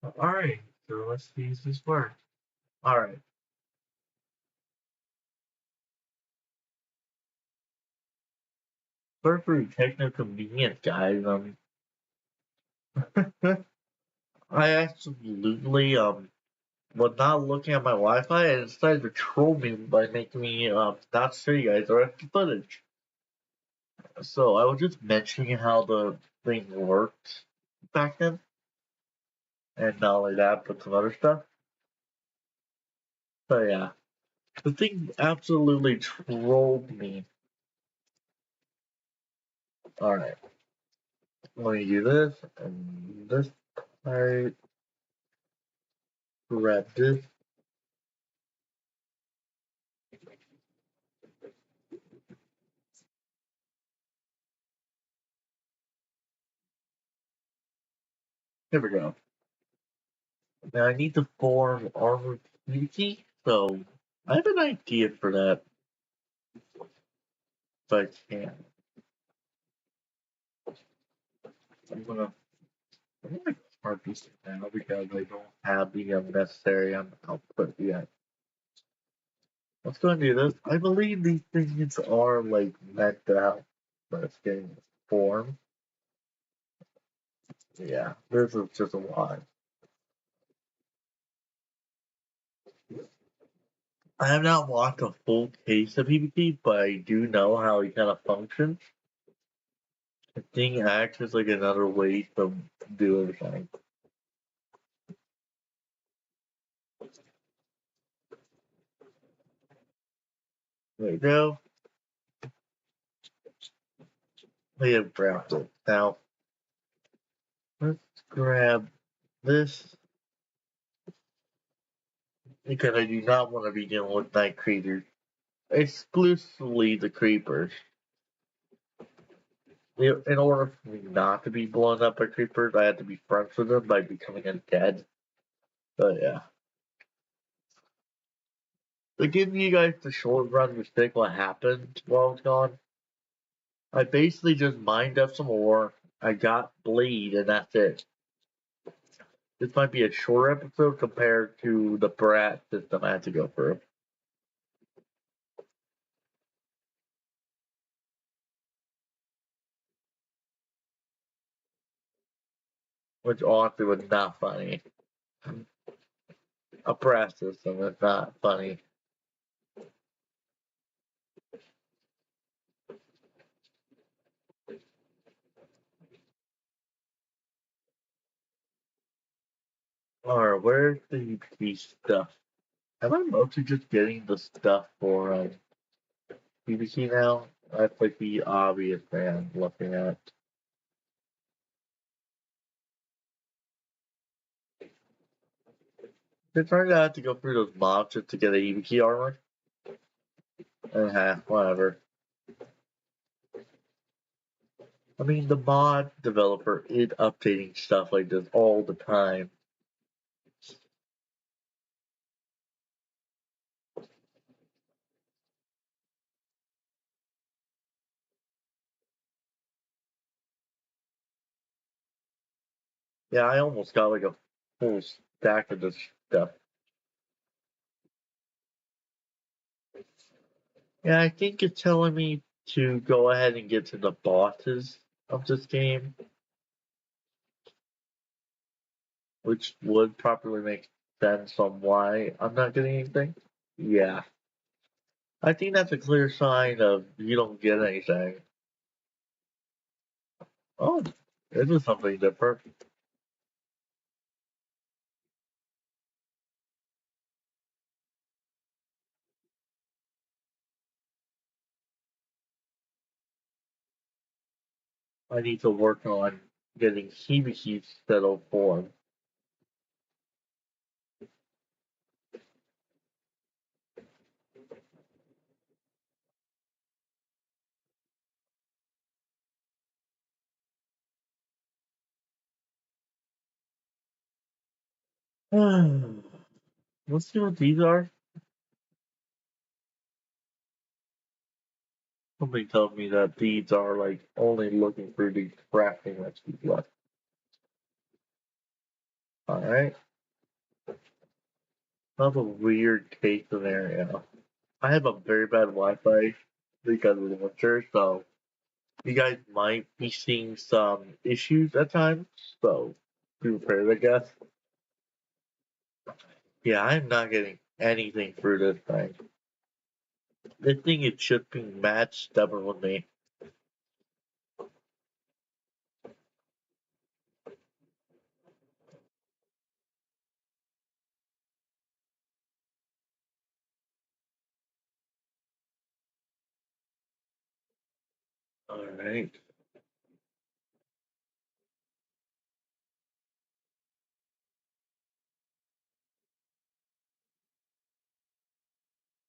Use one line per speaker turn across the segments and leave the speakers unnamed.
Alright, so let's see if this works. Alright. For technical convenience, guys, I absolutely was not looking at my Wi-Fi and decided to troll me by making me not show you guys the rest of the footage. So I was just mentioning how the thing worked back then, and not only that, but some other stuff. So yeah, the thing absolutely trolled me. Alright, let me do this, and this part, grab this. Here we go. Now I need to form armor community, so I have an idea for that, if I can. I'm gonna I'm gonna start this now because I don't have the necessary output yet. Let's go and do this. I believe these things are like meant to help us getting form. Yeah, this is just a lot. I have not watched a full case of PvP, but I do know how he kind of functions. I think it acts as like another way to do everything. There you go. We have grabbed it. Now, let's grab this because I do not want to be dealing with night creatures. Exclusively the creepers. In order for me not to be blown up by creepers, I have to be friends with them by becoming undead. But yeah. To give you guys the short run mistake what happened while I was gone, I basically just mined up some ore, I got bleed, and that's it. This might be a short episode compared to the brat system I had to go through. Which honestly was not funny. A brat system is not funny. Alright, where's the PvP stuff? Am I mostly just getting the stuff for PvP now? That's like the obvious thing I'm looking at. It turned out I have to go through those mobs just to get a PvP armor. Whatever. I mean, the mod developer is updating stuff like this all the time. Yeah, I almost got like a full stack of this stuff. Yeah, I think it's telling me to go ahead and get to the bosses of this game, which would properly make sense on why I'm not getting anything. Yeah. I think that's a clear sign of you don't get anything. Oh, this is something different. I need to work on getting Hibiki settled form. Let's see what these are. Somebody told me that these are like only looking for the crafting recipes left. Alright. I have a weird case scenario. I have a very bad Wi-Fi because of the winter, so you guys might be seeing some issues at times, so be prepared, I guess. Yeah, I'm not getting anything through this thing. This thing is just being mad stubborn with me. Alright.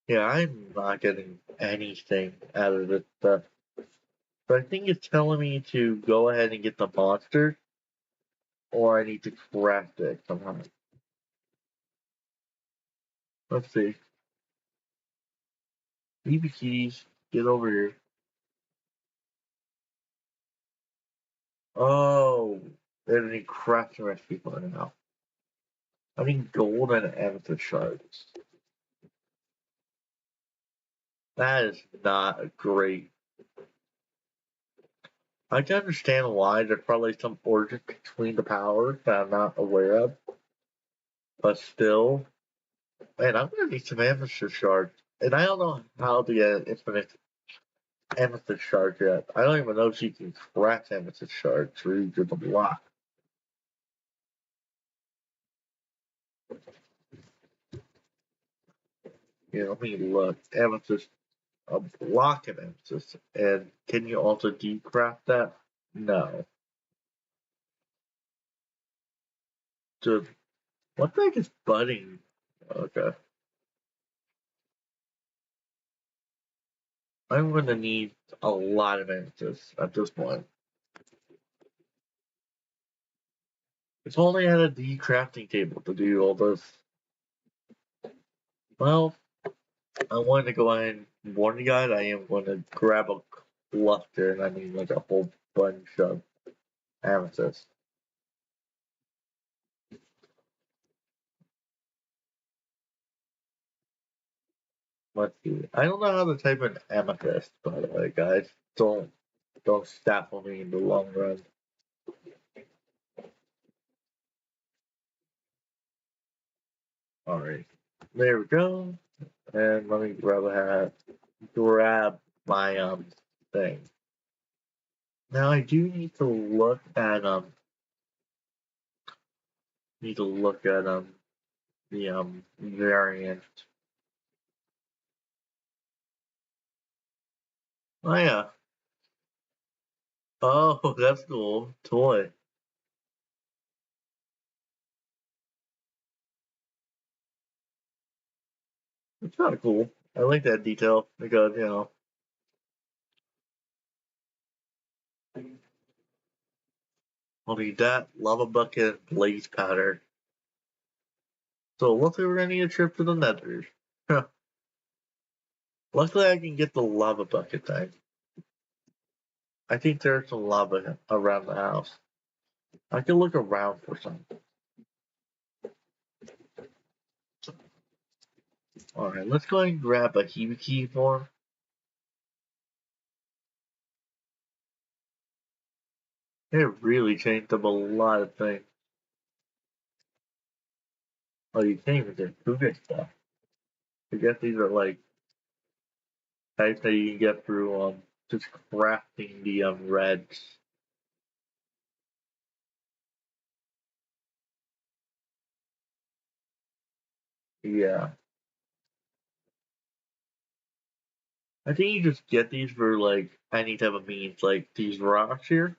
Yeah, I'm not getting anything out of this stuff. But I think it's telling me to go ahead and get the monster, or I need to craft it somehow. Let's see. BB keys, get over here. Oh, there's a crafting recipe for it now. I need gold and amethyst shards. That is not great. I can understand why there's probably some origin between the powers that I'm not aware of, but still, man, I'm gonna need some amethyst shards, and I don't know how to get infinite amethyst shards yet. I don't even know if you can craft amethyst shards or use the block. Yeah, let me look. Amethyst, a block of amethyst, and can you also decraft that? No. Just what the heck is budding? Okay. I'm gonna need a lot of amethyst at this point. If only I had a decrafting table to do all this. Well, I wanted to go ahead and warn you guys, I am going to grab a cluster, and I mean like a whole bunch of amethyst. Let's see. I don't know how to type in amethyst, by the way, guys. Don't staff on me in the long run. Alright. There we go. And let me grab my thing. Now I do need to look at the variant. Oh yeah. Oh, that's cool. Toy. It's kind of cool. I like that detail because I'll need that lava bucket blaze powder. So it looks like we're gonna need a trip to the Nether. Luckily, I can get the lava bucket thing. I think there's some lava around the house. I can look around for some. Alright, let's go ahead and grab a Hebe key form. It really changed up a lot of things. Oh, you can't even get Cougar stuff. I guess these are like types that you can get through just crafting the reds. Yeah. I think you just get these for like any type of means. Like these rocks here,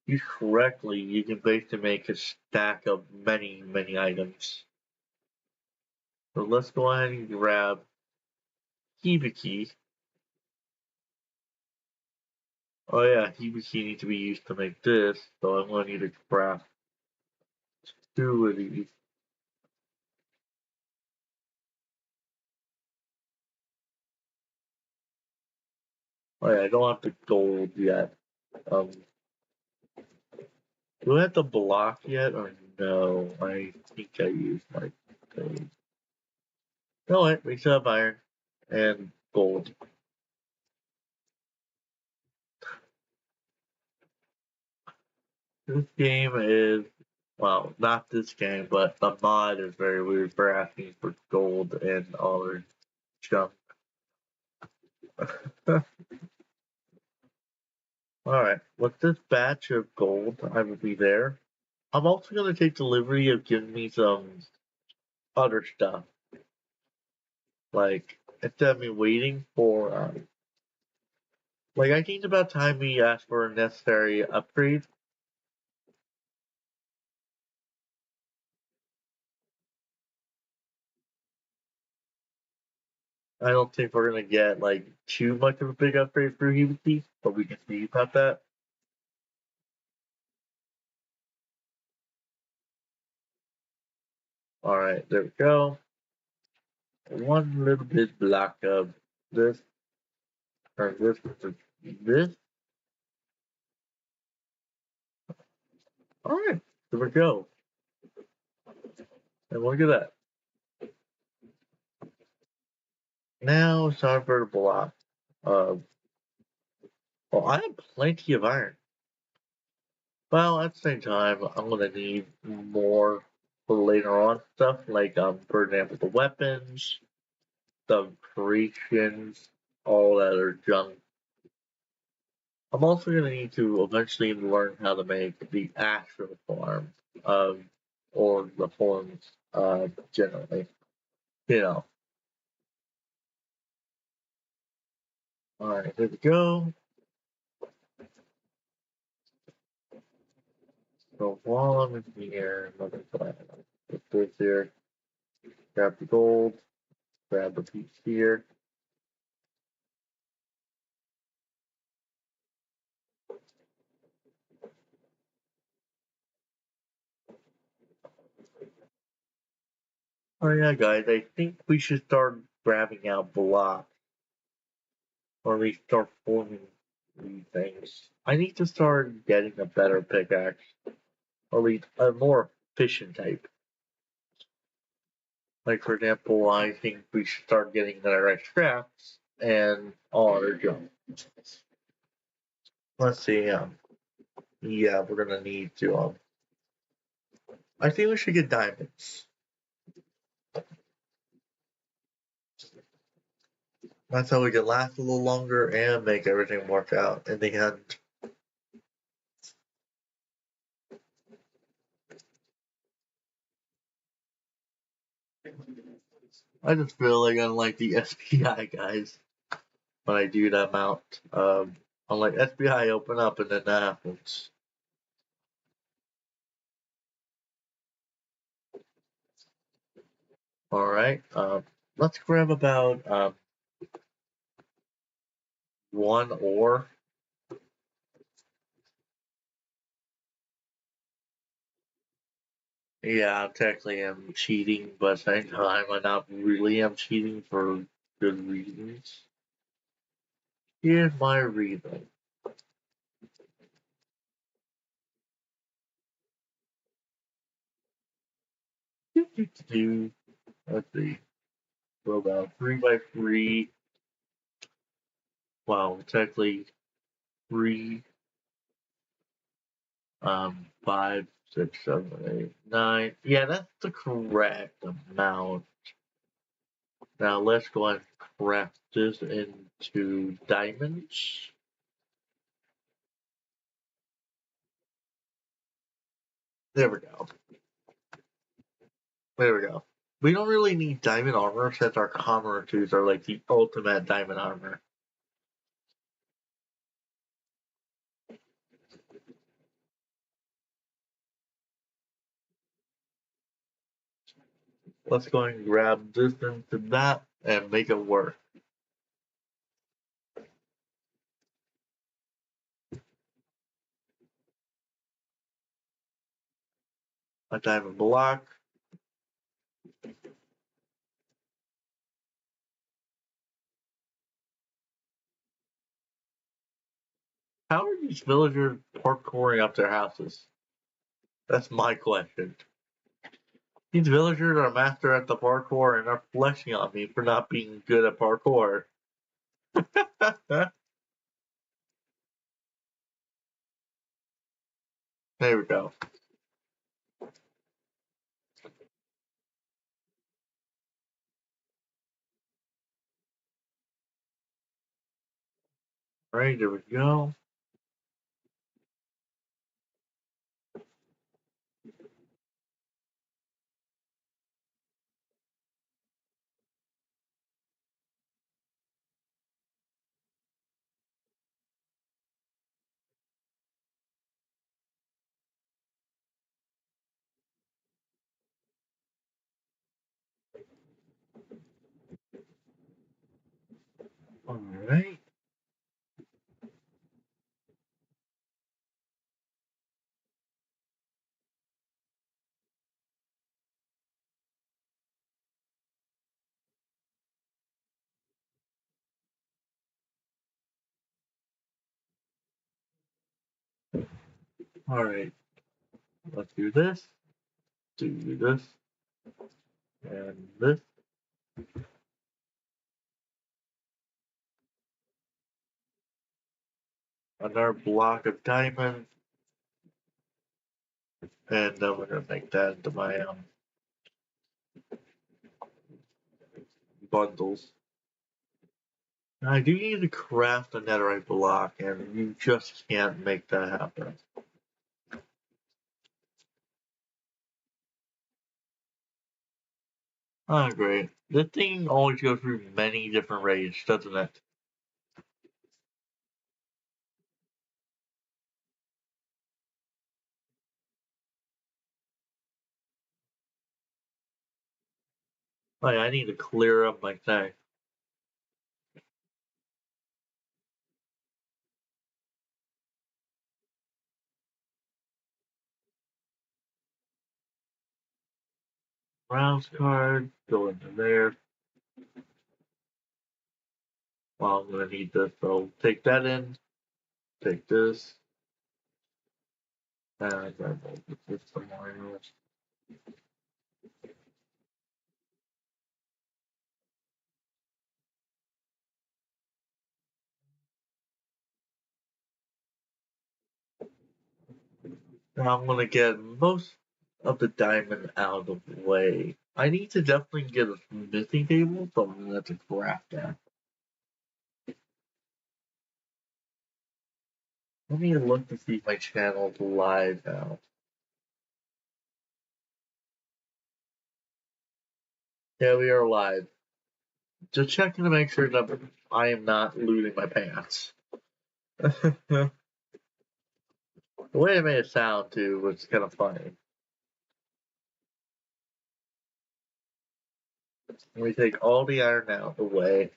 used correctly, you can basically make a stack of many, many items. So let's go ahead and grab Hibiki. Oh yeah, Hibiki needs to be used to make this, so I'm going to need to craft two of these. Oh yeah, I don't have the gold yet. Do I have the block yet or No, I think I used my gold. No, wait, we still have iron and gold. This game is, well, not this game, but the mod is very weird for asking for gold and other junk. Alright, with this batch of gold, I will be there. I'm also going to take the liberty of giving me some other stuff. Like, instead of me waiting for, like, I think it's about time we ask for a necessary upgrade. I don't think we're going to get, like, too much of a big upgrade for Hubity, but we can see about that. Alright, there we go. One little bit block of this, or this. Alright, there we go. And look at that. Now it's time for the block of, well, I have plenty of iron. Well, at the same time, I'm gonna need more for later on stuff, like, for example, the weapons, the creations, all that are junk. I'm also gonna need to eventually learn how to make the actual farm, or the forms, generally. You know. Alright, here we go. So while I'm in here, let me put this here, grab the gold, grab the piece here. Oh yeah, guys, I think we should start grabbing out blocks, or at least start forming these things. I need to start getting a better pickaxe, or at least a more efficient type. Like, for example, I think we should start getting better scraps and all other junk. Let's see, yeah, we're gonna need to, I think we should get diamonds. That's how we can last a little longer and make everything work out in the end. I just feel like unlike the SPI guys, when I do that amount, unlike SPI open up and then that happens. Alright, let's grab about, one ore. Yeah, technically I'm cheating, but at the same time I not really am cheating for good reasons. Here's my reason. Let's see. So about 3x3. Wow, technically 3, 5, 6, 7, 8, 9. Yeah, that's the correct amount. Now let's go and craft this into diamonds. There we go. There we go. We don't really need diamond armor since our commoner twos are like the ultimate diamond armor. Let's go and grab this into that and make it work. A diamond block. How are these villagers parkouring up their houses? That's my question. These villagers are master at the parkour and are flexing on me for not being good at parkour. There we go. Alright, there we go. Alright. Alright. Let's do this. Do this. And this. Another block of diamonds. And then we're gonna make that into my bundles. I do need to craft a netherite block, and you just can't make that happen. Oh, great. This thing always goes through many different raids, doesn't it? Oh, yeah, I need to clear up my thing. Browse card, go into there. Well, I'm gonna need this, so take that in. Take this. And I will put this somewhere else. Now I'm gonna get most of the diamond out of the way. I need to definitely get a smithing table, so I'm gonna have to craft that. Let me look to see if my channel's live now. Yeah, we are live. Just checking to make sure that I am not losing my pants. The way I made it sound too was kind of funny. We take all the iron out of the way.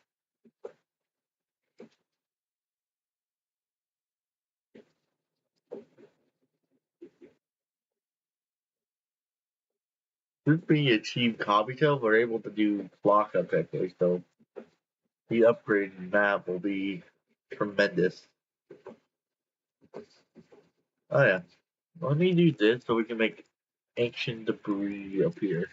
Since we achieved Kabuto, we're able to do block up techniques, so the upgraded map will be tremendous. Oh yeah. Let me do this so we can make ancient debris appear.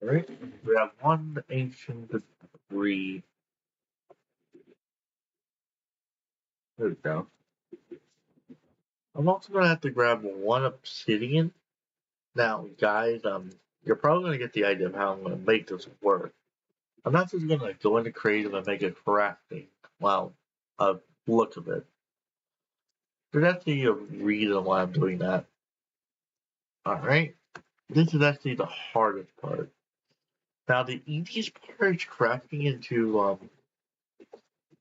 Alright, we have one ancient debris. There we go. I'm also gonna have to grab one obsidian. Now, guys, you're probably gonna get the idea of how I'm gonna make this work. I'm not just gonna go into creative and make a crafting. Well, look of it. There's actually a reason why I'm doing that. Alright, this is actually the hardest part. Now, the easiest part is crafting into,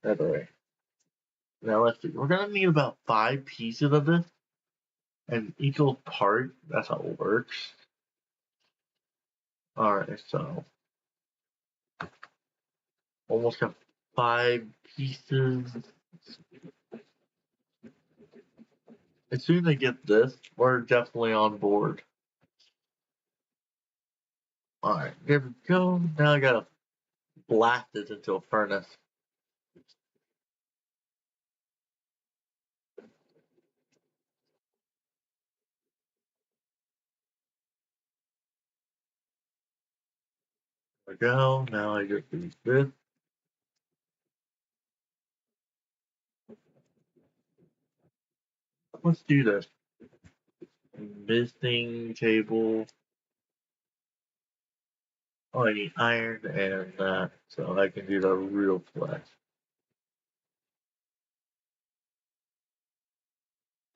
another way. Now, let's see. We're gonna need about 5 pieces of this. an equal part. That's how it works. Alright, so almost got 5 pieces. As soon as I get this, we're definitely on board. Alright, there we go. Now I gotta blast it into a furnace. There we go. Now I just use this. Let's do this. Missing table. Oh, I need iron and that, so I can do the real flex.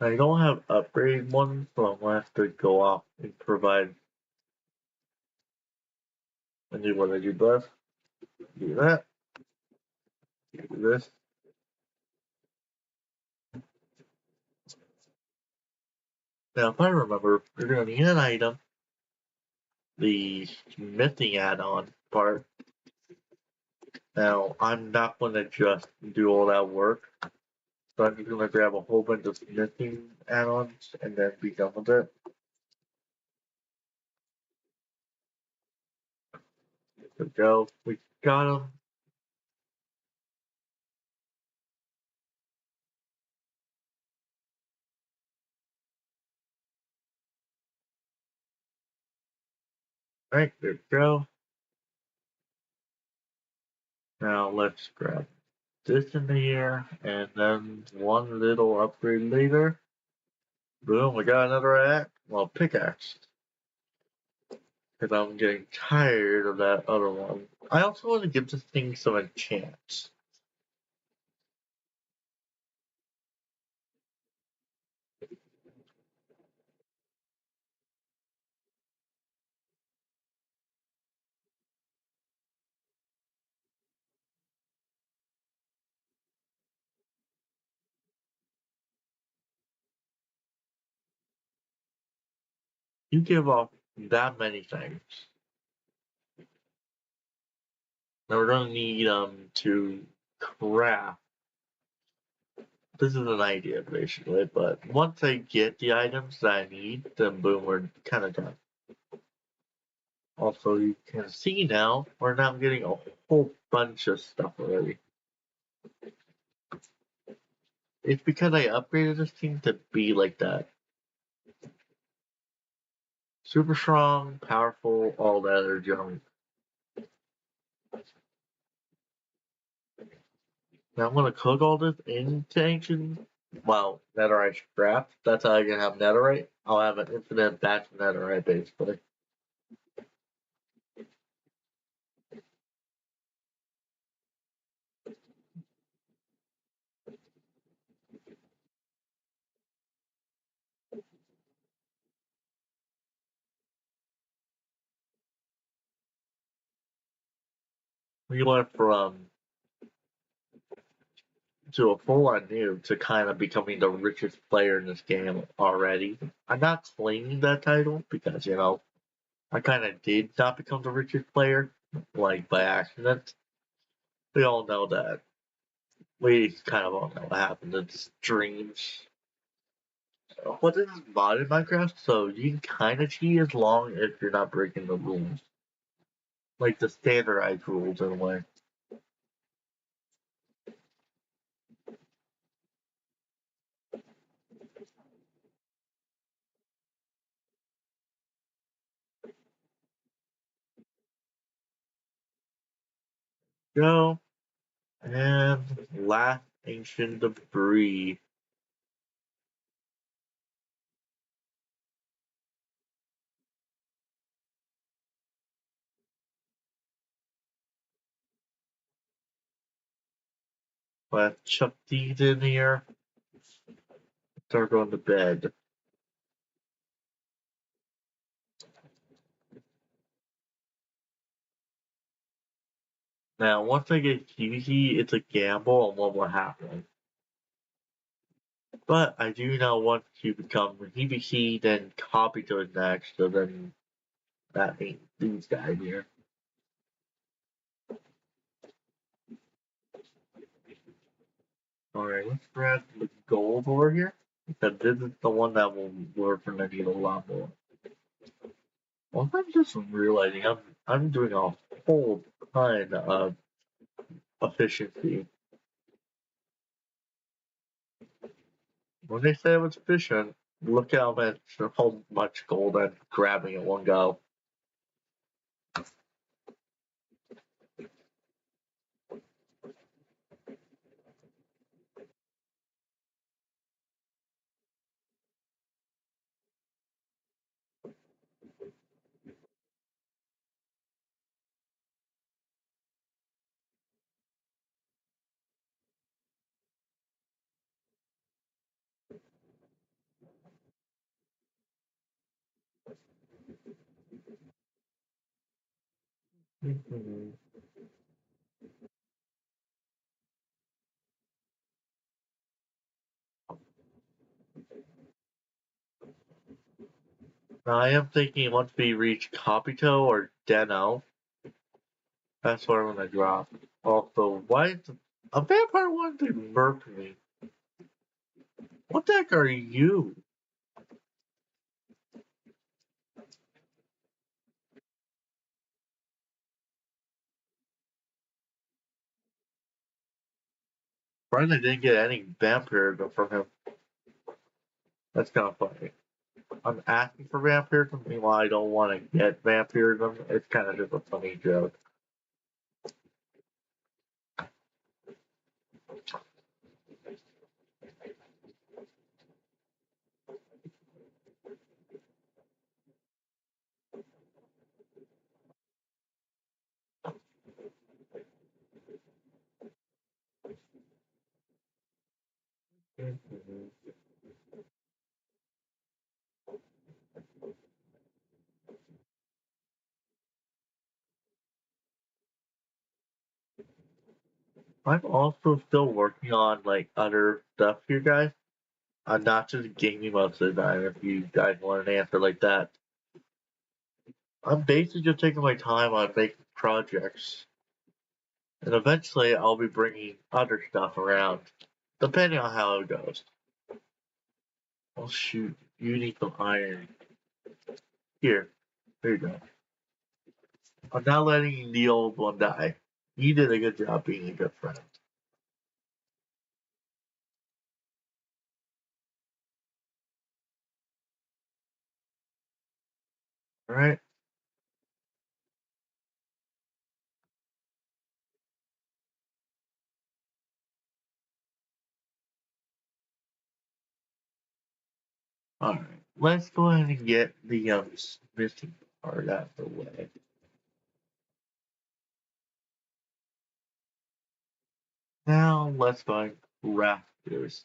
I don't have upgrade ones, so I'm gonna have to go off and provide and do what I do best. Do that. Do this. Now, if I remember, we're gonna need an item, the smithing add-on part. Now, I'm not gonna just do all that work, so I'm just gonna grab a whole bunch of smithing add-ons and then be done with it. There we go. We got them. Alright, there we go. Now let's grab this in the air, and then one little upgrade later. Boom, we got another axe. Well, pickaxe. Because I'm getting tired of that other one. I also want to give this thing some enchants. You give off that many things. Now we're gonna need to craft. This is an idea basically, but once I get the items that I need, then boom, we're kind of done. Also, you can see now we're now getting a whole bunch of stuff already. It's because I upgraded this thing to be like that. Super strong, powerful, all that other junk. Now I'm gonna cook all this into ancient. Well, netherite scrap. That's how I can have netherite. I'll have an infinite batch of netherite basically. We went from to a full-on noob to kind of becoming the richest player in this game already. I'm not claiming that title because I kind of did not become the richest player, like by accident. We all know that. We kind of all know what happened. It's dreams. What is modded Minecraft? So you can kind of cheat as long as you're not breaking the rules, like the standardized rules in a way. Go and last ancient debris. Let's chuck these in here. Start going to bed. Now, once I get QC, it's a gamble on what will happen. But I do not want to become Hibiki, then Kabuto next, so then that means these guys here. Alright, let's grab the gold over here. Because this is the one that will work for the need a lot more. Well, I'm just realizing I'm doing a whole ton of efficiency. When they say I was efficient, look how much gold I'm grabbing at one go. Mhm. Now, I am thinking once we reach Kabuto or Deno, that's where I'm gonna drop. Also, why is a vampire wanted to murk me? What the heck are you? Finally didn't get any vampirism from him. That's kind of funny. I'm asking for vampirism, meanwhile I don't want to get vampirism. It's kind of just a funny joke. Mhm. I'm also still working on like other stuff here, guys. I'm not just gaming most of the time. If you guys want an answer like that, I'm basically just taking my time on making projects, and eventually I'll be bringing other stuff around, depending on how it goes. Oh shoot, you need some iron. Here, there you go. I'm not letting the old one die. You did a good job being a good friend. Alright? Alright. Let's go ahead and get the missing part out of the way. Now let's go and craft this.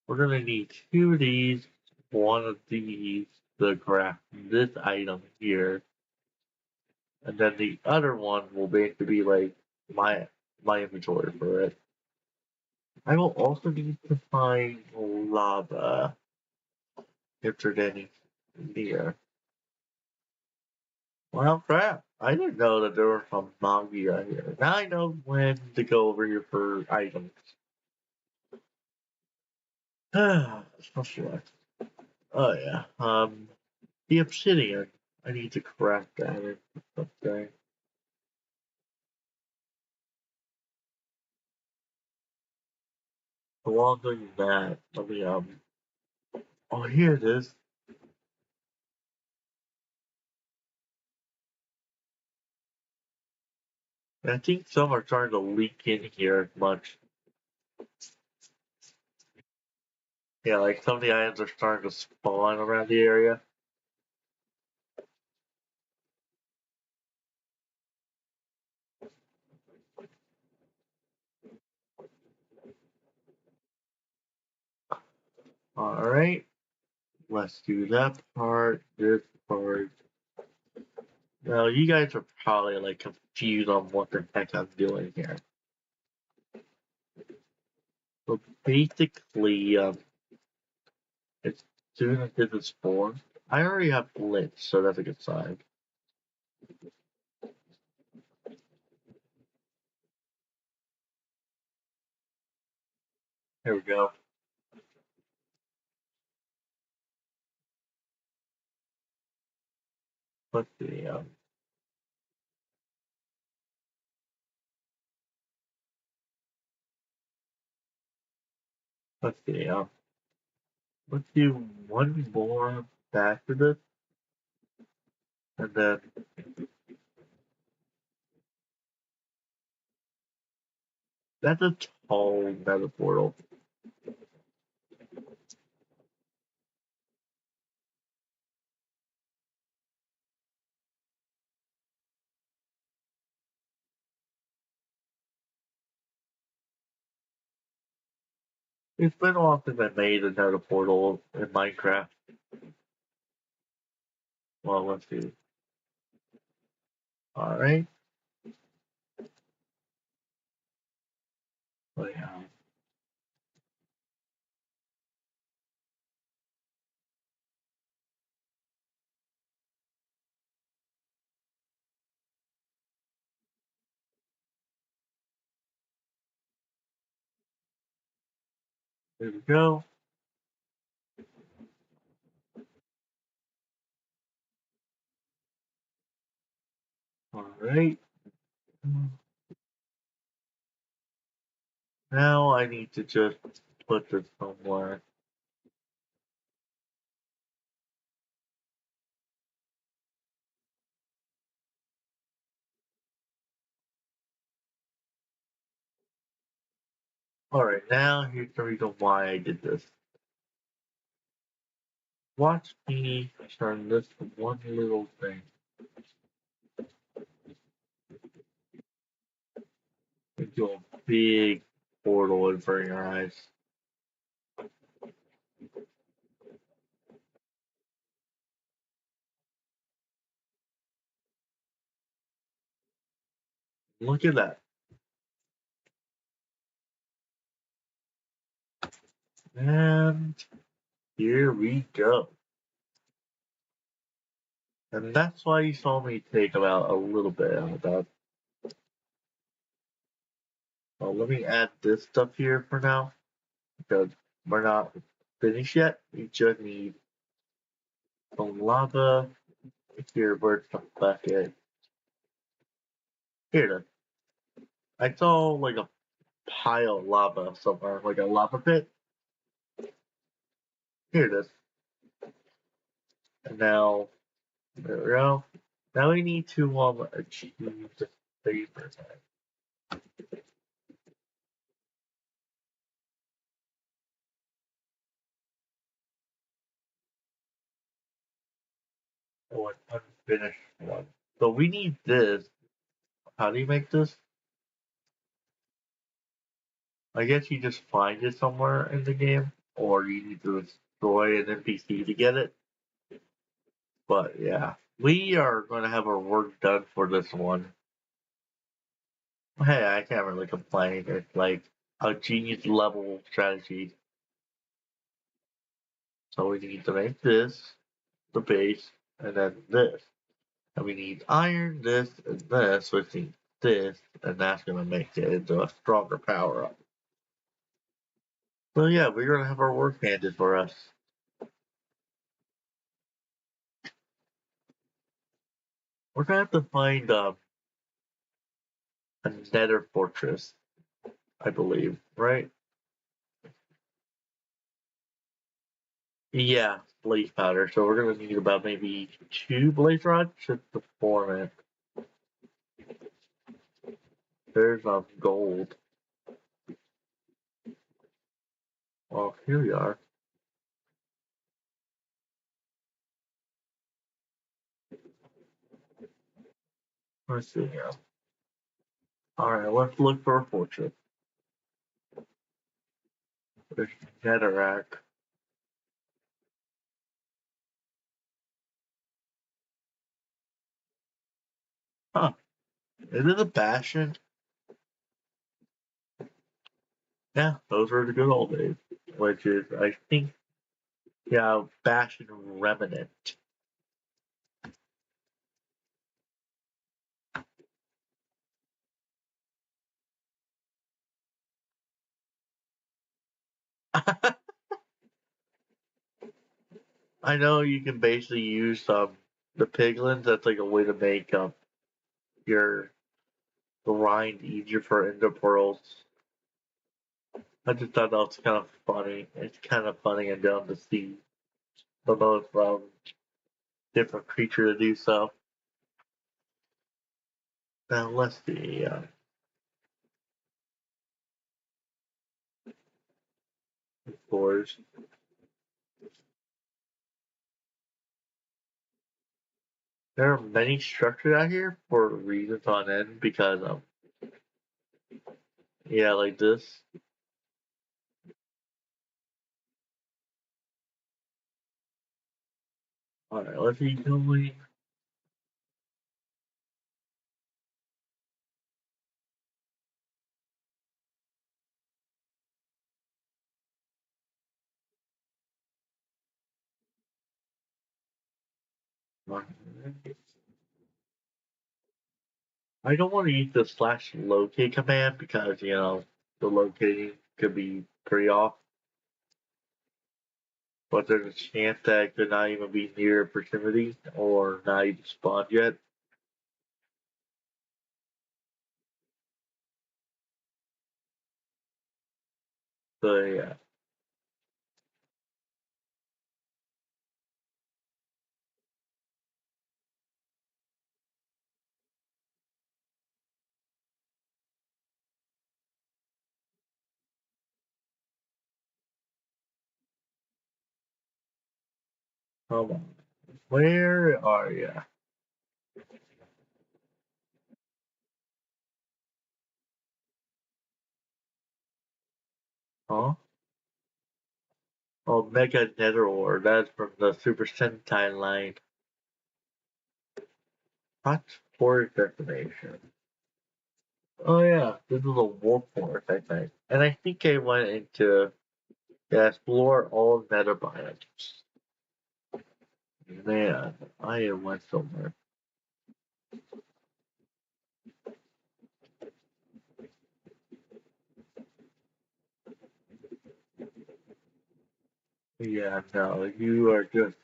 We're gonna need two of these, one of these to craft this item here, and then the other one will basically be like my inventory for it. I will also need to find lava if there's any near. Well, crap. I didn't know that there were some Mangia here. Now I know when to go over here for items. Select. Oh yeah. The obsidian. I need to craft that. Okay. So while I'm doing that, let me oh, here it is. I think some are starting to leak in here as much. Yeah, like some of the items are starting to spawn around the area. Alright. Let's do that part, this part. Now, you guys are probably like confused on what the heck I'm doing here. So basically, as soon as this is formed, I already have glitch, so that's a good sign. Here we go. Let's see. Let's see. Let's do one more back to this, and then that's a tall nether portal. It's been a while since I made a nether portal in Minecraft. Well, let's see. All right. Oh, yeah. There we go. All right. Now I need to just put this somewhere. All right. Now here's the reason why I did this. Watch me turn this one little thing into a big portal in front of your eyes. Look at that. And here we go. And that's why you saw me take about a little bit of that. Well, let me add this stuff here for now, because we're not finished yet. We just need some lava. Here, where's the bucket? Here it is. I saw like a pile of lava somewhere, like a lava pit. Here it is. And now, there we go. Now we need to achieve the favor. Oh, an unfinished one. So we need this. How do you make this? I guess you just find it somewhere in the game, or you need to destroy an NPC to get it. But yeah, we are going to have our work done for this one. Hey, I can't really complain. It's like a genius level strategy. So we need to make this, the base, and then this. And we need iron, this, and this, which needs this, and that's going to make it into a stronger power up. So yeah, we're going to have our work handed for us. We're going to have to find a nether fortress, I believe, right? Yeah, blaze powder. So we're going to need about maybe 2 blaze rods just to form it. There's gold. Well, here we are. Let's see here. Alright, let's look for a fortress. There's netherrack. Huh. Is it a Bastion? Yeah, those were the good old days. Which is, I think, yeah, Bastion Remnant. I know you can basically use the piglins. That's like a way to make your grind easier for ender pearls. I just thought that was kind of funny. It's kind of funny and dumb to see the most different creature to do so. Now let's see. Of course, there are many structures out here for reasons on end because yeah, like this. All right, let's see going. I don't want to use the slash locate command because the locating could be pretty off. But there's a chance that it could not even be near proximity or not even spawned yet. So yeah. Come on. Where are you? Huh? Oh, Mega Netherlord. That's from the Super Sentai line. Hot Forest Destination. Oh yeah, this is a wolf forest, I think. And I think I went into explore all nether biomes. Man, I went somewhere. Yeah, no, you are just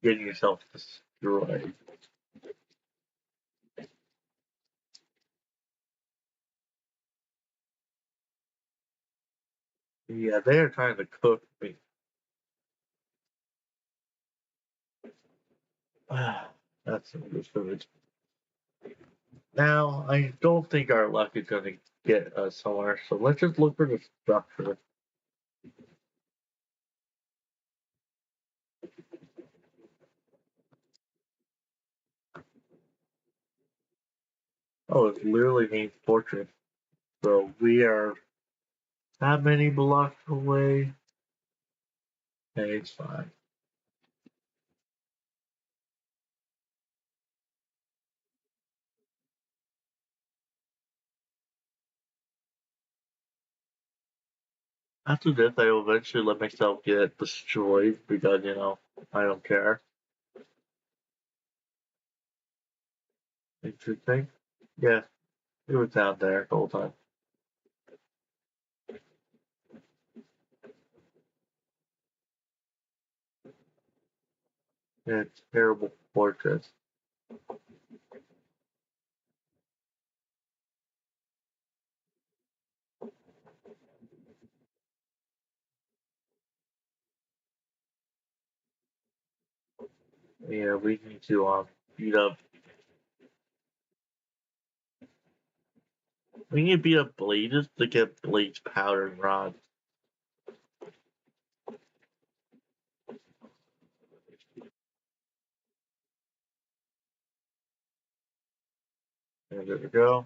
getting yourself destroyed. Yeah, they are trying to cook me. That's some good food. Now, I don't think our luck is going to get us somewhere, so let's just look for the structure. Oh, it's literally named Fortress. So we are not many blocks away. Hey, it's fine. After this, I will eventually let myself get destroyed because, I don't care. Interesting. Yeah, it was down there the whole time. Yeah, it's a terrible fortress. Yeah, we need to beat up. We need to beat up Blades to get Blades powder and rods. And there we go.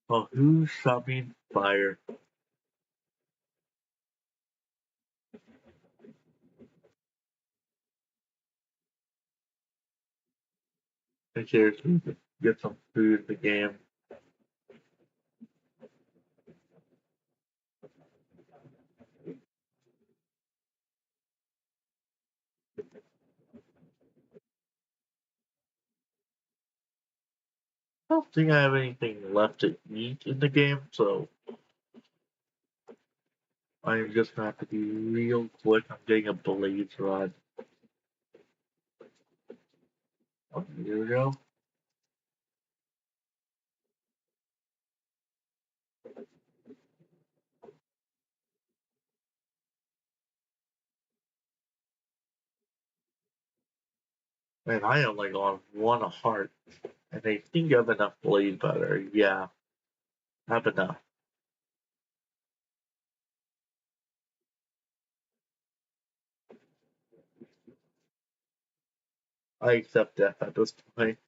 Well, who's shopping fire? I seriously get some food in the game. I don't think I have anything left to eat in the game, so I'm just gonna have to be real quick. I'm getting a blaze rod. Oh, here we go. Man, I only got one heart, and I think I have enough blaze butter. Yeah, I have enough. I accept death at this point.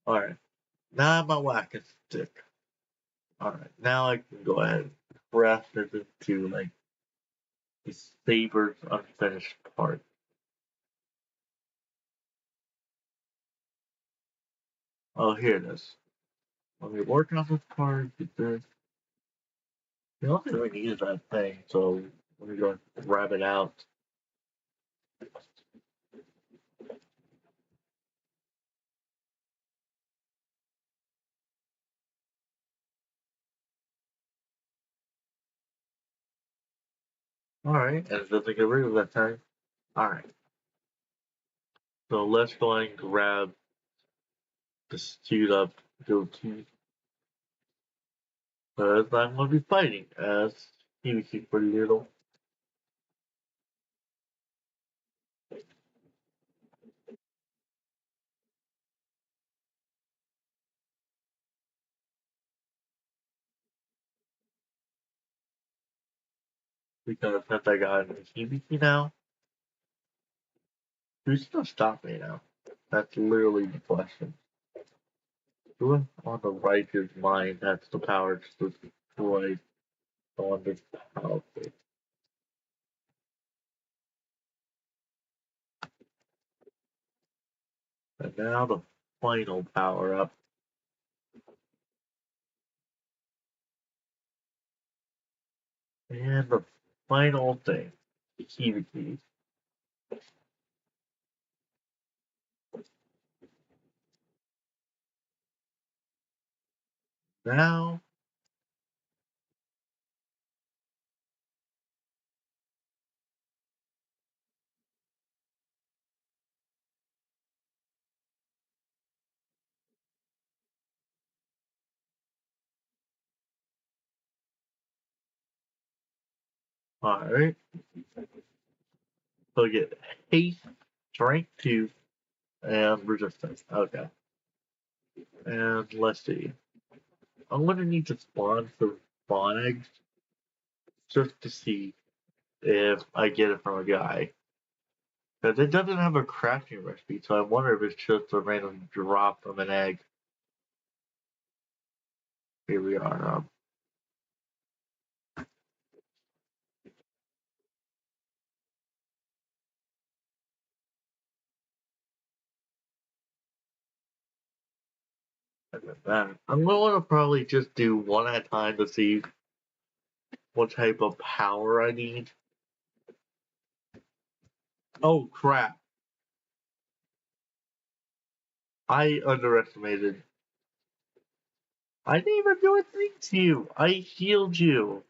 Alright, now I'm a whacking stick. Alright, now I can go ahead and craft it into, like, the saber's unfinished part. Oh, here it is. Let me work on this part, get this. You don't really need that thing, so let me go and grab it out. Alright, and it doesn't get rid of that time. Alright, so let's go and grab the suit up goatee. Because I'm going to be fighting as Hibiki pretty little. Because since I got Hibiki now, who's going to stop me now? That's literally the question. Who on the right is mine has the power to destroy someone that's powerful? And now the final power up. And the final thing. Hibiki. Now, alright. So get haste, strength 2, and resistance. Okay. And let's see. I'm gonna need to spawn some spawn eggs just to see if I get it from a guy. Because it doesn't have a crafting recipe, so I wonder if it's just a random drop from an egg. Here we are. I'm going to probably just do one at a time to see what type of power I need. Oh crap! I underestimated. I didn't even do a thing to you. I healed you.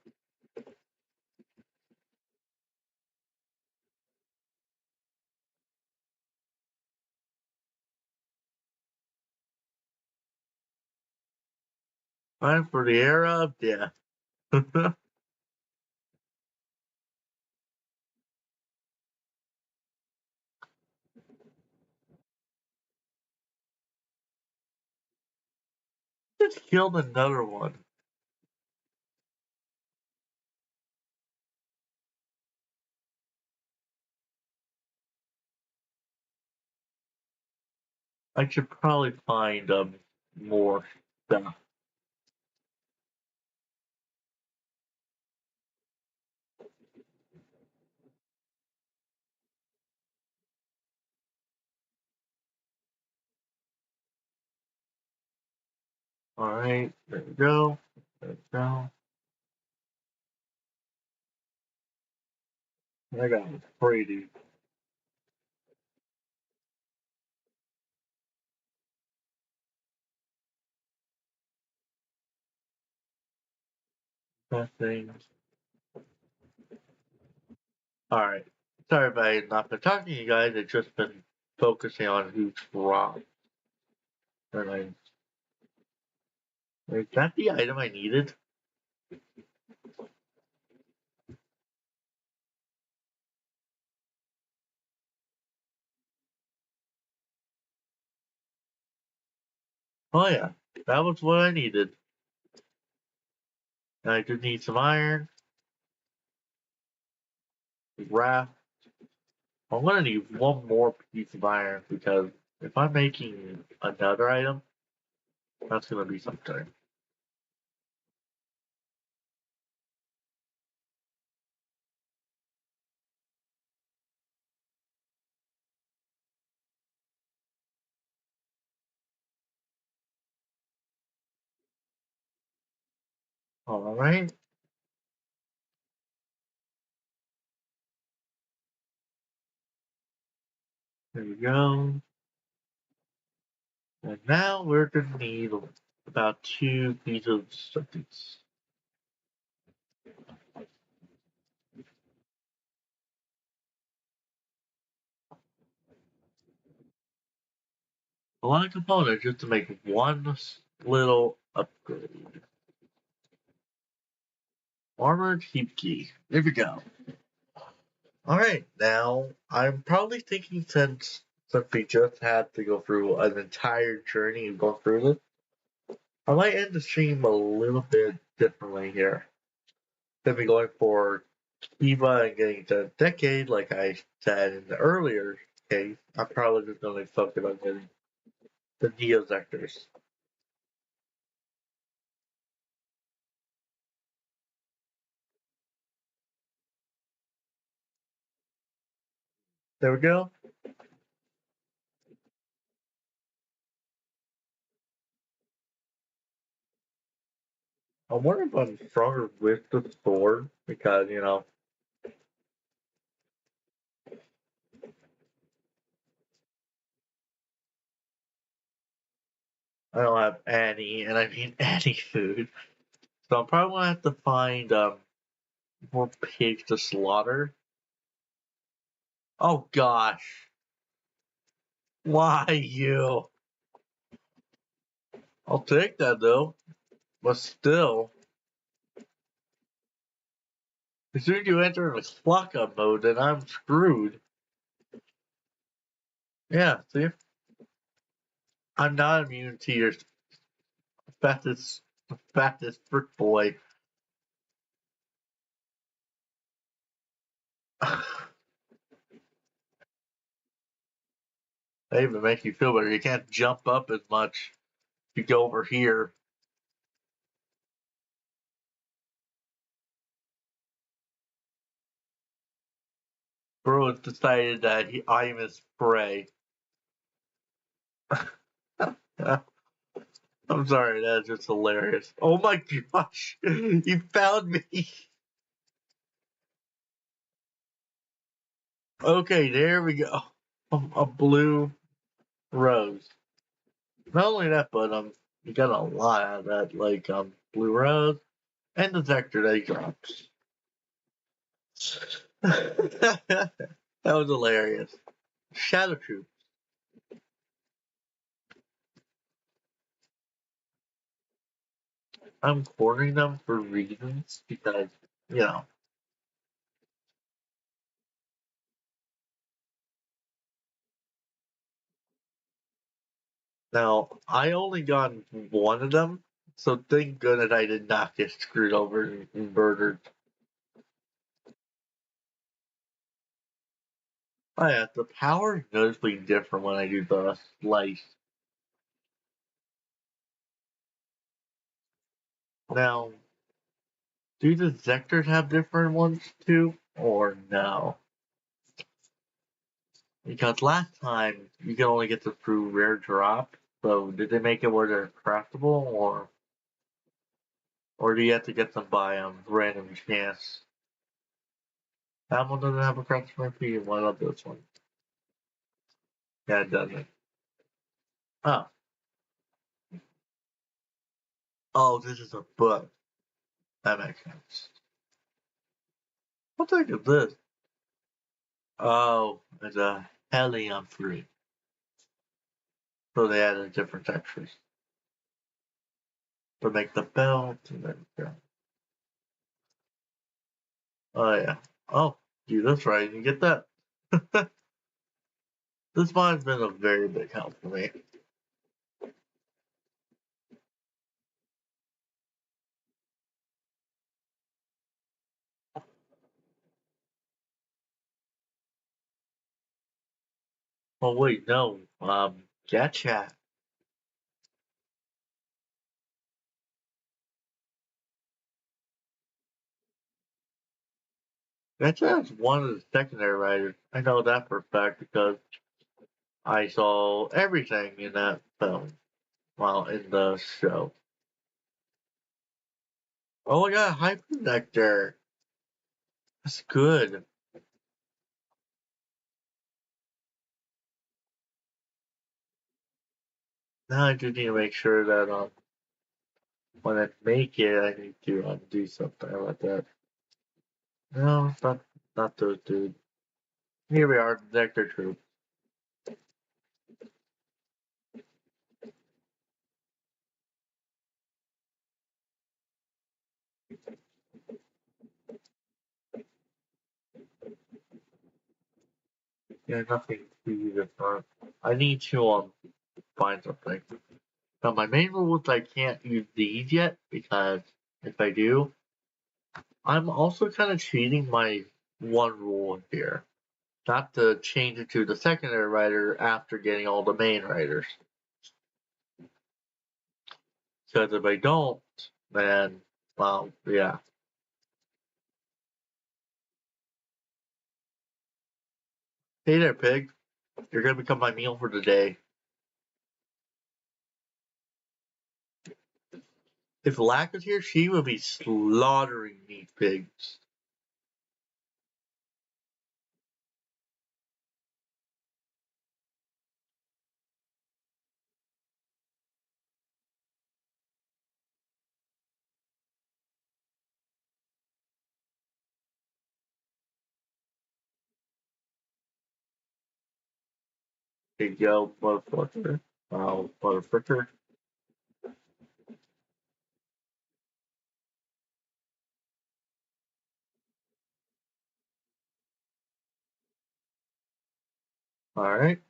Time for the era of death. Just killed another one. I should probably find more stuff. Alright, there we go. There we go. I got pretty. Nothing. Alright. Sorry if I had not been talking to you guys. I've just been focusing on who's wrong. And is that the item I needed? Oh yeah, that was what I needed. And I did need some iron, raft. I'm gonna need one more piece of iron because if I'm making another item, that's gonna be something. Alright, there we go. And now we're gonna need about 2 pieces of substance. A lot of components just to make one little upgrade. Armored heap key. There we go. Alright, now I'm probably thinking since we just had to go through an entire journey and go through this, I might end the stream a little bit differently here. Than me going for Kiva and getting to Decade, like I said in the earlier case, I'm probably just going to focus on getting the Neo Sectors. There we go. I wonder if I'm stronger with the sword because, I don't have any, and I mean any food. So I'm probably gonna have to find more pigs to slaughter. Oh gosh, why you? I'll take that though, but still, as soon as you enter the clock up mode, then I'm screwed. Yeah, see, I'm not immune to your fastest, fastest brick boy. They even make you feel better. You can't jump up as much. You go over here. Bro has decided that I am his prey. I'm sorry, that's just hilarious. Oh my gosh, you found me. Okay, there we go. A blue rose. Not only that, but you got a lot out of that, like blue rose and the Vector that he drops. That was hilarious. Shadow Troop. I'm cornering them for reasons because you know. Now I only got one of them, so thank goodness I did not get screwed over and murdered. Oh yeah, the power is noticeably different when I do the slice. Now, do the Zectors have different ones too, or no? Because last time you can only get the through rare drop, So did they make it where they're craftable, or do you have to get them by random chance? That one doesn't have a craft recipe. What about this one? Yeah, it doesn't. Oh, oh, this is a book. That makes sense. What the heck is this? Oh, it's a helium free. So they added different textures to make the belt and everything. Oh yeah. Oh, do this right, you get that. This mine's been a very big help for me. Oh wait, no. Gacha. Gacha is one of the secondary writers. I know that for a fact because I saw everything in that film while in the show. Oh, I got a hyper nectar. That's good. Now I just need to make sure that when I make it, I need to do something about that. No, it's not those dude. Here we are, nectar troop. Yeah, nothing too different. I need to find something. Now my main rule is I can't use these yet because if I do, I'm also kind of cheating my one rule here. Not to change it to the secondary writer after getting all the main writers. Because if I don't, then, well, yeah. Hey there, pig. You're gonna become my meal for the day. If Lack was here, she would be slaughtering these pigs. Hey, yo, motherfucker. Oh, motherfucker. Alright.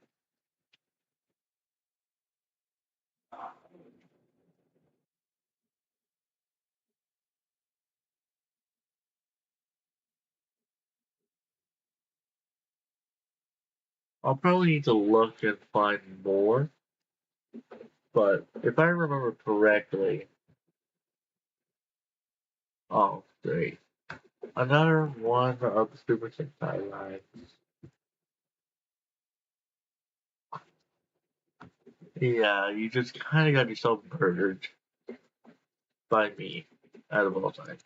I'll probably need to look and find more. But if I remember correctly, oh, great. Another one of the Super Sentai lines. Yeah, you just kind of got yourself murdered by me out of all times.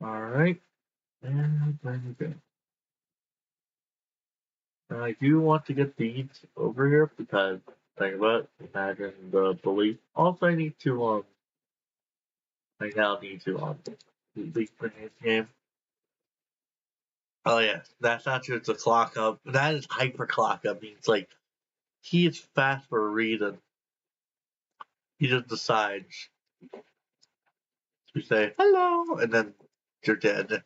Alright, and then we go. Now I do want to get these over here because think about it, imagine the belief. Also, I need to I now need to leak the game. Oh yeah, that's not just a clock up. That is hyper clock up. Means like he is fast for a reason. He just decides to say hello, and then you're dead.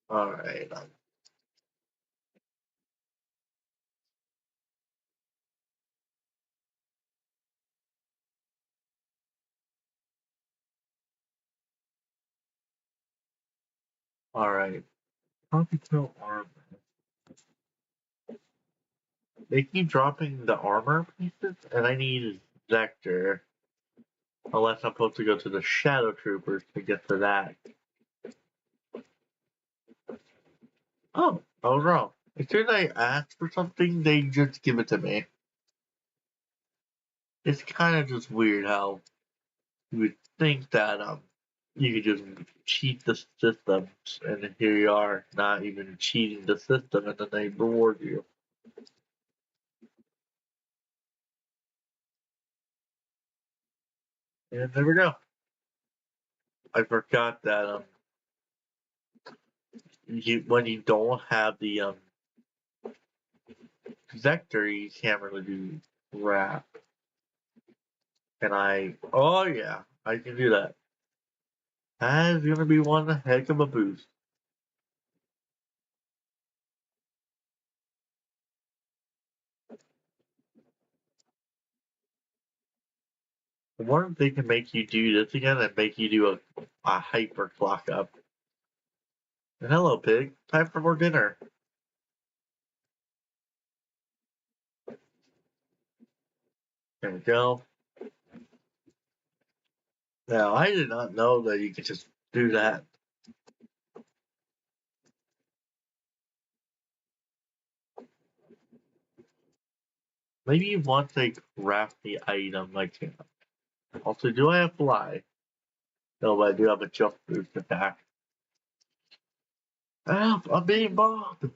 All right. All right. Compito armor. They keep dropping the armor pieces, and I need Vector. Unless I'm supposed to go to the Shadow Troopers to get to that. Oh, I was wrong. As soon as I ask for something, they just give it to me. It's kind of just weird how you would think that you could just cheat the systems, and here you are, not even cheating the system, and then they reward you. And there we go. I forgot that when you don't have the Vector, you can't really do rap. And oh yeah, I can do that. That is gonna be one heck of a boost. I wonder if they can make you do this again and make you do a hyper clock up. And hello, pig. Time for more dinner. There we go. Now, I did not know that you could just do that. Maybe once they craft the item, I can. Also, do I have fly? No, but I do have a jump boost attack. Ah, I'm being bombed!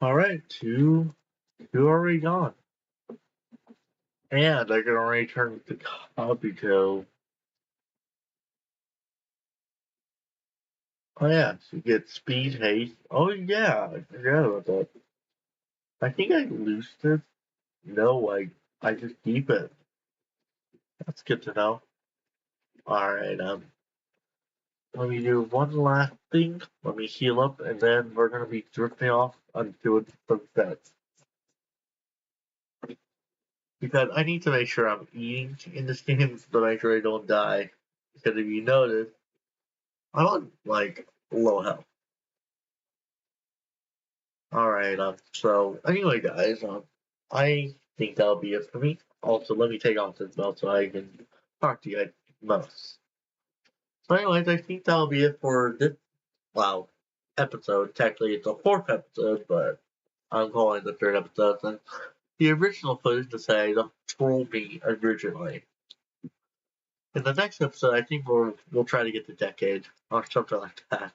Alright, two already gone. And I can already turn to Kabuto. Oh yeah, so you get speed, haste. Oh yeah, I forgot about that. I think I lose this. No, I just keep it. That's good to know. Alright, let me do one last thing. Let me heal up, and then we're gonna be drifting off onto sunset. Because I need to make sure I'm eating in this game to make sure I don't die. Because if you notice, I'm on like low health. Alright, so anyway guys, I think that'll be it for me. Also, let me take off this belt so I can talk to you guys most. So anyways, I think that'll be it for this, wow, episode. Technically it's the fourth episode, but I'm calling it the third episode since the original footage to say the troll me originally. In the next episode, I think we'll try to get the decade or something like that.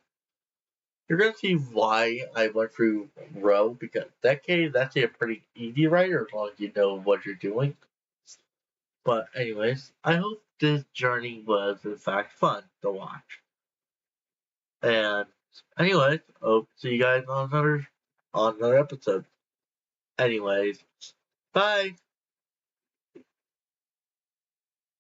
You're gonna see why I went through row because decade is actually a pretty easy writer as long as you know what you're doing. But anyways, I hope this journey was in fact fun to watch. And anyways, hope to see you guys on another episode. Anyways, bye.